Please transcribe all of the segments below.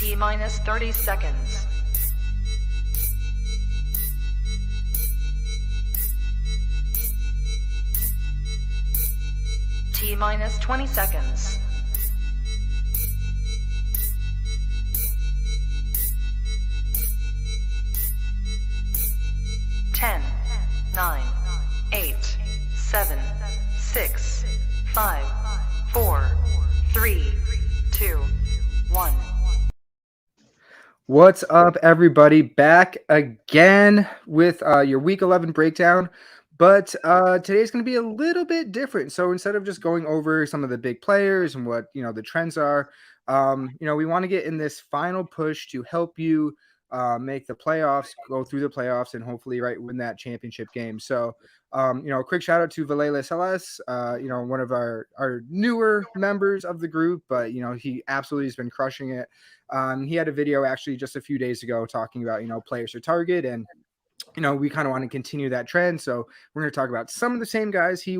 T-minus 30 seconds. T-minus 20 seconds. Ten, 9, 8, 7, 6, 5, 4, 3, 2, 1. What's up, everybody? Back again with your Week 11 breakdown. But today's going to be a little bit different. So instead of just going over some of the big players and what the trends are, we want to get in this final push to help you make the playoffs, go through the playoffs, and hopefully win that championship game. So, a quick shout out to Valelis LS, one of our newer members of the group, but he absolutely has been crushing it. He had a video actually just a few days ago talking about players to target, and we kind of want to continue that trend. So we're going to talk about some of the same guys he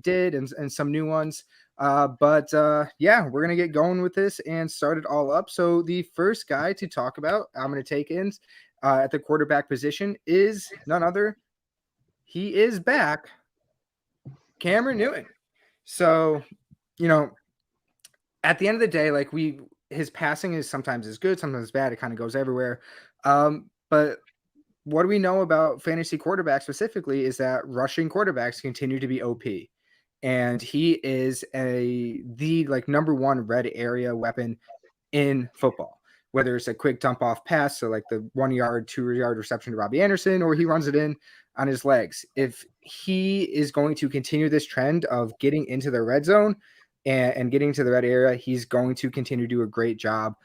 did, and some new ones. But we're going to get going with this and start it all up. So the first guy to talk about, I'm going to take in at the quarterback position is none other. He is back, Cameron Newton. So, at the end of the day, his passing is sometimes good, sometimes bad. It kind of goes everywhere. But what do we know about fantasy quarterbacks specifically is that rushing quarterbacks continue to be OP. And he is the number one red area weapon in football, whether it's a quick dump off pass, so like the 1 yard, 2 yard reception to Robbie Anderson, or he runs it in on his legs. If he is going to continue this trend of getting into the red zone and getting to the red area, he's going to continue to do a great job.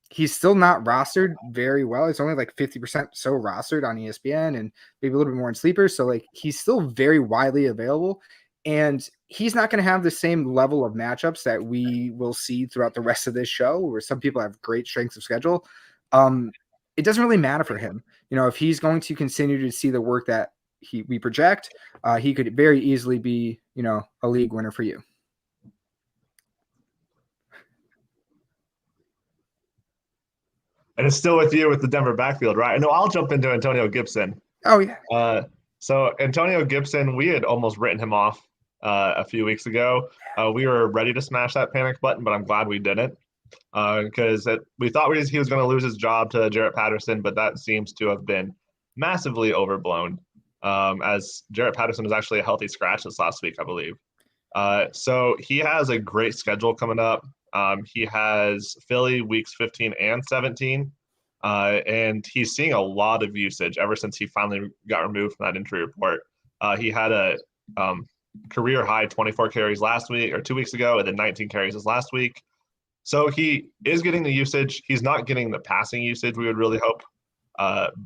He's still not rostered very well. It's only like 50% so rostered on ESPN and maybe a little bit more in sleepers. So he's still very widely available, and he's not going to have the same level of matchups that we will see throughout the rest of this show, where some people have great strengths of schedule. It doesn't really matter for him. If he's going to continue to see the work that we project, he could very easily be, a league winner for you. And it's still with you with the Denver backfield, right? No, I'll jump into Antonio Gibson. Oh, yeah. So Antonio Gibson, we had almost written him off a few weeks ago. We were ready to smash that panic button, but I'm glad we didn't, because we thought he was going to lose his job to Jarrett Patterson, but that seems to have been massively overblown, as Jarrett Patterson was actually a healthy scratch this last week, I believe. So he has a great schedule coming up. He has Philly weeks 15 and 17, and he's seeing a lot of usage ever since he finally got removed from that injury report. He had a career high 24 carries last week or 2 weeks ago, and then 19 carries this last week. So he is getting the usage. He's not getting the passing usage we would really hope,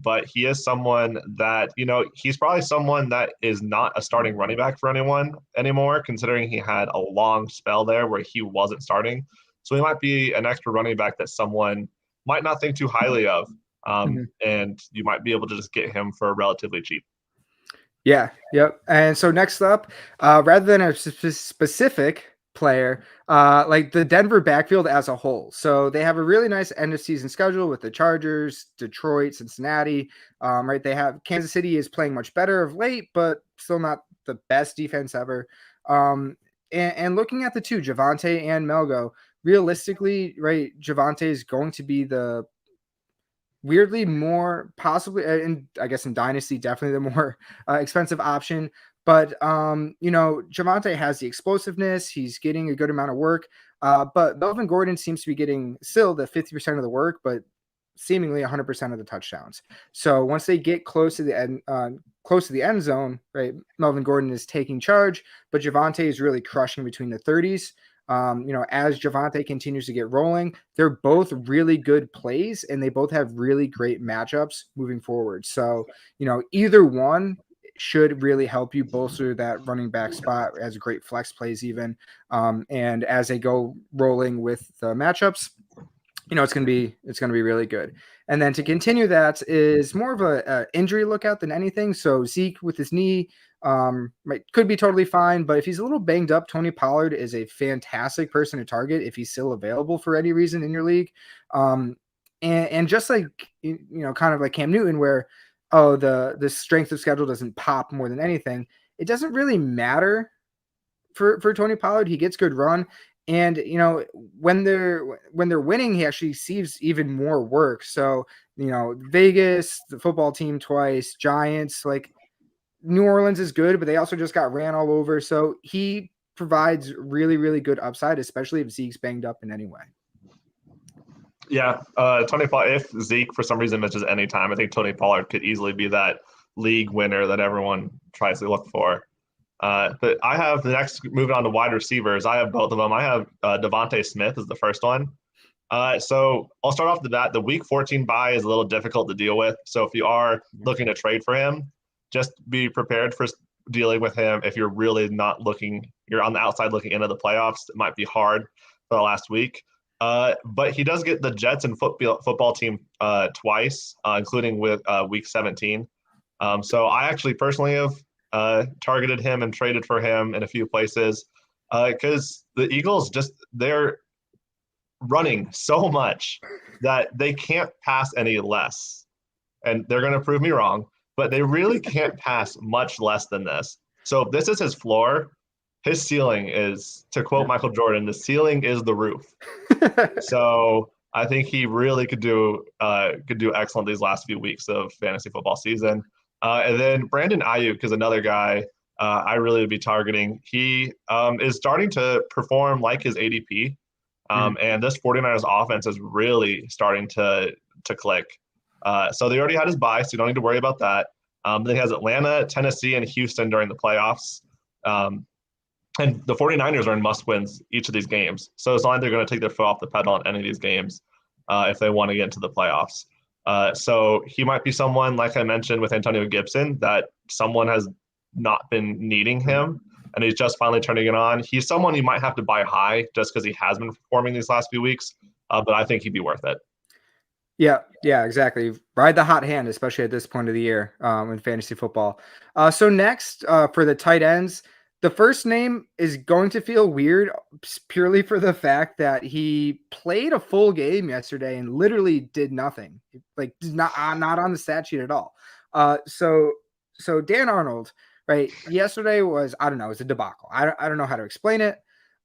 but he is someone that, he's probably someone that is not a starting running back for anyone anymore, considering he had a long spell there where he wasn't starting. So he might be an extra running back that someone might not think too highly of, and you might be able to just get him for relatively cheap. Yeah, yep. And so next up, rather than a specific player, like the Denver backfield as a whole. So they have a really nice end of season schedule with the Chargers, Detroit, Cincinnati. They have Kansas City is playing much better of late, but still not the best defense ever. And looking at the two, Javonte and Melgo, realistically, Javonte is going to be the weirdly more possibly, and I guess in Dynasty, definitely the more expensive option. But, Javonte has the explosiveness. He's getting a good amount of work. But Melvin Gordon seems to be getting still the 50% of the work, but seemingly 100% of the touchdowns. So once they get close to the end zone, Melvin Gordon is taking charge, but Javonte is really crushing between the 30s. As Javonte continues to get rolling, they're both really good plays, and they both have really great matchups moving forward. So, either one should really help you bolster that running back spot as great flex plays even. And as they go rolling with the matchups, it's going to be really good. And then to continue that is more of a injury lookout than anything. So Zeke with his knee, Could be totally fine, but if he's a little banged up, Tony Pollard is a fantastic person to target if he's still available for any reason in your league. And just like, kind of like Cam Newton, where, the strength of schedule doesn't pop more than anything. It doesn't really matter for Tony Pollard. He gets good run. And, when they're winning, he actually sees even more work. So, Vegas, the football team twice, Giants, like New Orleans is good, but they also just got ran all over. So he provides really, really good upside, especially if Zeke's banged up in any way. Yeah, Tony Pollard, if Zeke for some reason misses any time, I think Tony Pollard could easily be that league winner that everyone tries to look for. But I have the next, moving on to wide receivers. I have both of them. I have Devontae Smith is the first one. So I'll start off the bat. The week 14 bye is a little difficult to deal with. So if you are looking to trade for him, just be prepared for dealing with him. If you're really not looking, you're on the outside looking into the playoffs, it might be hard for the last week. But he does get the Jets and football team twice, including with week 17. So I actually personally have targeted him and traded for him in a few places because the Eagles they're running so much that they can't pass any less. And they're going to prove me wrong, but they really can't pass much less than this. So if this is his floor, his ceiling is, to quote Michael Jordan, the ceiling is the roof. So I think he really could do excellent these last few weeks of fantasy football season. And then Brandon Ayuk is another guy I really would be targeting. He is starting to perform like his ADP. And this 49ers offense is really starting to click. So they already had his bye, so you don't need to worry about that. Then he has Atlanta, Tennessee, and Houston during the playoffs. And the 49ers are in must-wins each of these games. So it's not like they're going to take their foot off the pedal on any of these games if they want to get into the playoffs. So he might be someone, like I mentioned with Antonio Gibson, that someone has not been needing him, and he's just finally turning it on. He's someone you might have to buy high just because he has been performing these last few weeks, but I think he'd be worth it. Yeah, exactly. Ride the hot hand, especially at this point of the year in fantasy football. So next, for the tight ends, the first name is going to feel weird purely for the fact that he played a full game yesterday and literally did nothing, like not on the stat sheet at all. So Dan Arnold, right? Yesterday was, I don't know, it was a debacle. I don't know how to explain it.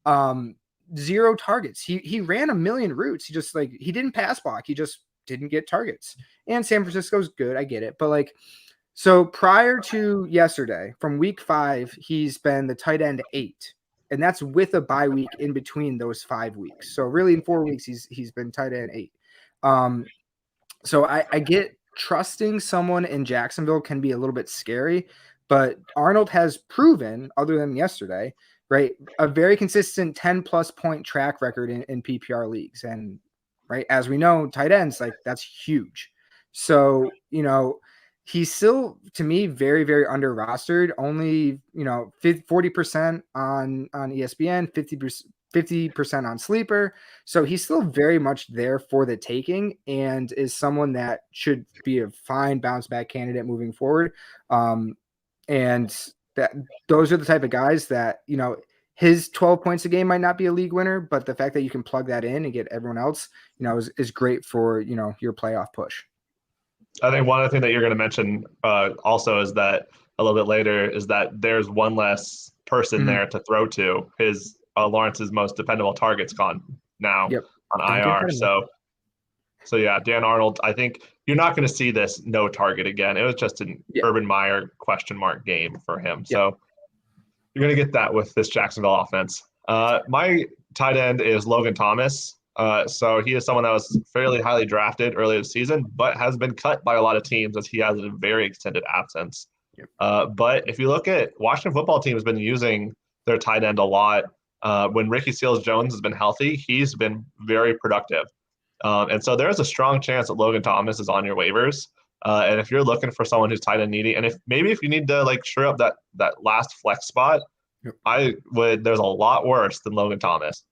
0 targets. He ran a million routes. He didn't pass block. He just didn't get targets. And San Francisco's good. I get it. But so prior to yesterday, from week 5, he's been the tight end 8. And that's with a bye week in between those 5 weeks. So really in 4 weeks, he's been tight end 8. So I get trusting someone in Jacksonville can be a little bit scary, but Arnold has proven, other than yesterday, right, a very consistent 10+ point track record in PPR leagues. And right, as we know, tight ends, that's huge. So, he's still, to me, very, very under rostered. Only, 40% on ESPN, 50% on Sleeper. So he's still very much there for the taking and is someone that should be a fine bounce back candidate moving forward. And those are the type of guys that, his 12 points a game might not be a league winner, but the fact that you can plug that in and get everyone else, is great for, your playoff push. I think one other thing that you're going to mention also is that a little bit later is that there's one less person there to throw to. His Lawrence's most dependable target's gone now on IR. So yeah, Dan Arnold, I think you're not going to see this no target again. It was just an Urban Meyer question mark game for him. So you're going to get that with this Jacksonville offense. My tight end is Logan Thomas. So he is someone that was fairly highly drafted earlier this season, but has been cut by a lot of teams as he has a very extended absence. But if you look at Washington football team has been using their tight end a lot. When Ricky Seals-Jones has been healthy, he's been very productive. And so there's a strong chance that Logan Thomas is on your waivers. And if you're looking for someone who's tight end needy, and if you need to shore up that last flex spot, there's a lot worse than Logan Thomas.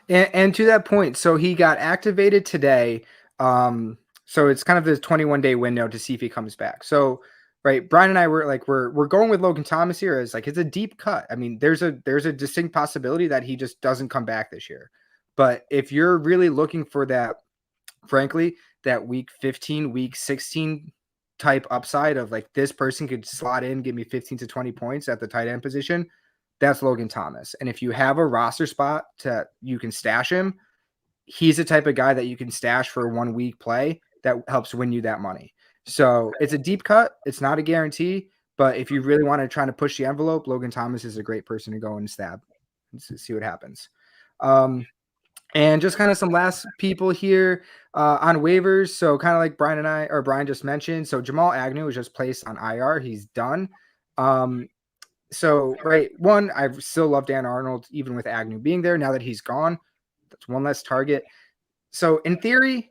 And to that point, so he got activated today. So it's kind of the 21-day window to see if he comes back. So right? Brian and I were like, we're going with Logan Thomas here as like it's a deep cut. I mean, there's a distinct possibility that he just doesn't come back this year. But if you're really looking for that, frankly, that week 15, week 16 type upside of like this person could slot in, give me 15 to 20 points at the tight end position, that's Logan Thomas. And if you have a roster spot to you can stash him, he's the type of guy that you can stash for 1 week play that helps win you that money. So it's a deep cut. It's not a guarantee, but if you really want to try to push the envelope, Logan Thomas is a great person to go and stab and see what happens. And just kind of some last people here on waivers. So kind of like Brian just mentioned. So Jamal Agnew was just placed on IR. He's done. So right, one, I still love Dan Arnold, even with Agnew being there. Now that he's gone, that's one less target. So in theory,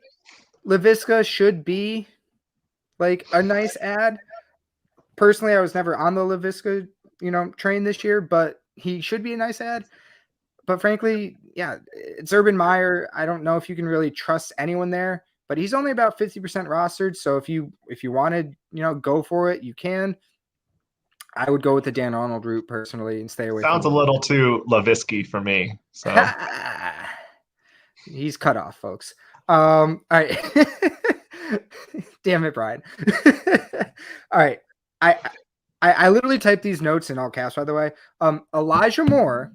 Laviska should be like a nice ad. Personally, I was never on the Laviska, train this year, but he should be a nice ad. But frankly, yeah, it's Urban Meyer. I don't know if you can really trust anyone there, but he's only about 50% rostered. So if you wanted, go for it, you can. I would go with the Dan Arnold route personally and stay away. Sounds a little too Lavisky for me. So he's cut off, folks. All right. Damn it, Brian. All right. I literally typed these notes in all caps, by the way. Elijah Moore.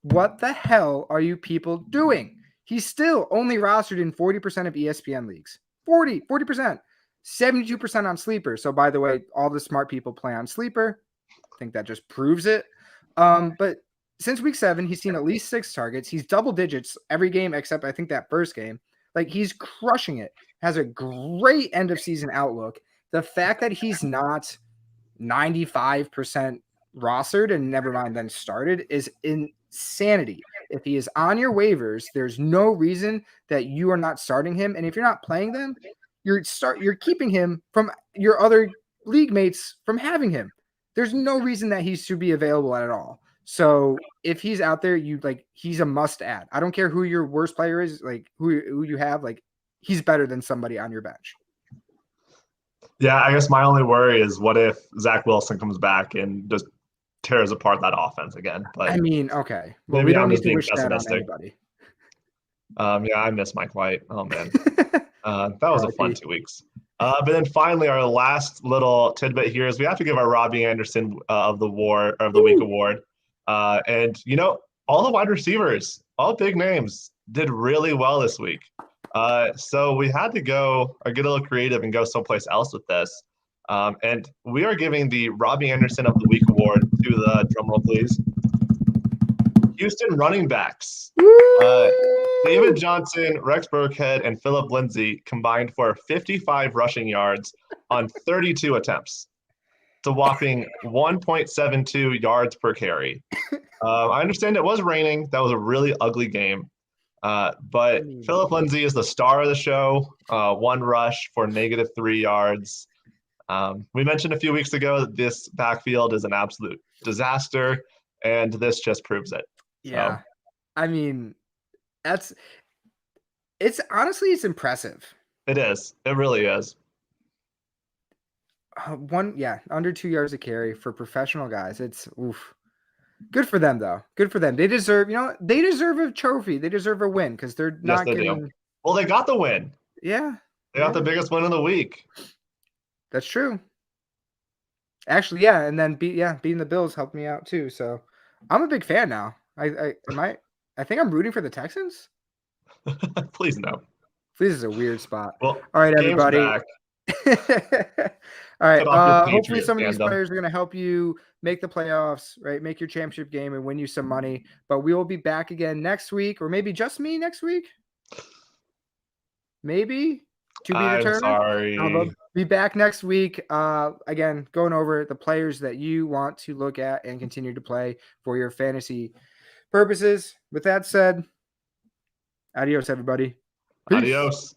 What the hell are you people doing? He's still only rostered in 40% of ESPN leagues. 40%. 72% on Sleeper. So, by the way, all the smart people play on Sleeper. I think that just proves it. But since week 7, he's seen at least 6 targets. He's double digits every game except I think that first game. Like, he's crushing it. Has a great end of season outlook. The fact that he's not 95% rostered and never mind then started is insanity. If he is on your waivers, there's no reason that you are not starting him. And if you're not playing them, you're keeping him from your other league mates from having him. There's no reason that he should be available at all. So if he's out there, he's a must add. I don't care who your worst player is, like who you have, like he's better than somebody on your bench. Yeah, I guess my only worry is what if Zach Wilson comes back and just tears apart that offense again. But I mean, okay. Well, maybe we don't I'm need just to being wish that on pessimistic. anybody. Yeah, I miss Mike White. Oh man, that was a fun 2 weeks. But then finally, our last little tidbit here is we have to give our Robbie Anderson of the week award. And all the wide receivers, all big names, did really well this week. So we had to go or get a little creative and go someplace else with this. And we are giving the Robbie Anderson of the Week award to the drumroll, please. Houston running backs. David Johnson, Rex Burkhead, and Phillip Lindsay combined for 55 rushing yards on 32 attempts. It's a whopping 1.72 yards per carry. I understand it was raining. That was a really ugly game. But Phillip Lindsay is the star of the show. 1 rush for -3 yards. We mentioned a few weeks ago that this backfield is an absolute disaster, and this just proves it. Yeah. I mean, it's honestly impressive. It is. It really is. Under 2 yards a carry for professional guys. It's oof. Good for them, though. Good for them. They deserve, they deserve a trophy. They deserve a win because they're not getting. Do. Well, they got the win. Yeah. They got the biggest win of the week. That's true. Actually, yeah, and then beating the Bills helped me out too. So I'm a big fan now. I think I'm rooting for the Texans. Please no. This is a weird spot. Well, all right, everybody. All right. Hopefully some of these players are going to help you make the playoffs, right? Make your championship game and win you some money. But we will be back again next week, or maybe just me next week. Maybe to be determined. Sorry. I'll be back next week. Again, going over the players that you want to look at and continue to play for your fantasy purposes. With that said, adios, everybody. Peace. Adios.